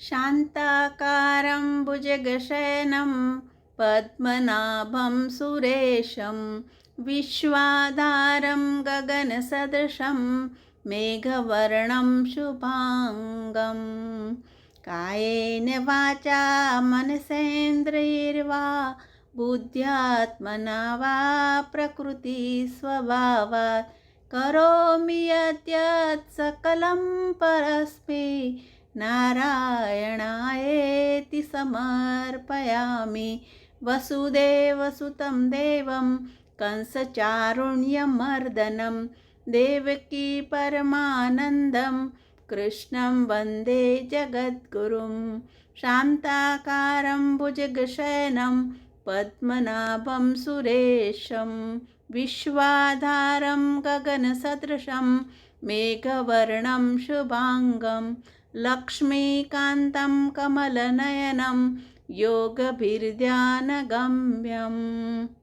शान्ताकारं भुजगशयनं पद्मनाभं सुरेशं विश्वाधारं गगनसदृशं मेघवर्णं शुभाङ्गं कायेन वाचा मनसेन्द्रियैर्वा बुद्ध्यात्मना वा प्रकृतिस्वभावात् करोमि यद्यत् सकलं परस्मै नारायणायेति समर्पयामि। वसुदेवसुतं देवं कंसचारुण्यमर्दनं देवकी परमानन्दं कृष्णं वन्दे जगद्गुरुं शान्ताकारं भुजगशयनं पद्मनाभं सुरेशं विश्वाधारं गगनसदृशं मेघवर्णं शुभाङ्गं लक्ष्मीकान्तं कमलनयनं योगभिर्ध्यानगम्यम्।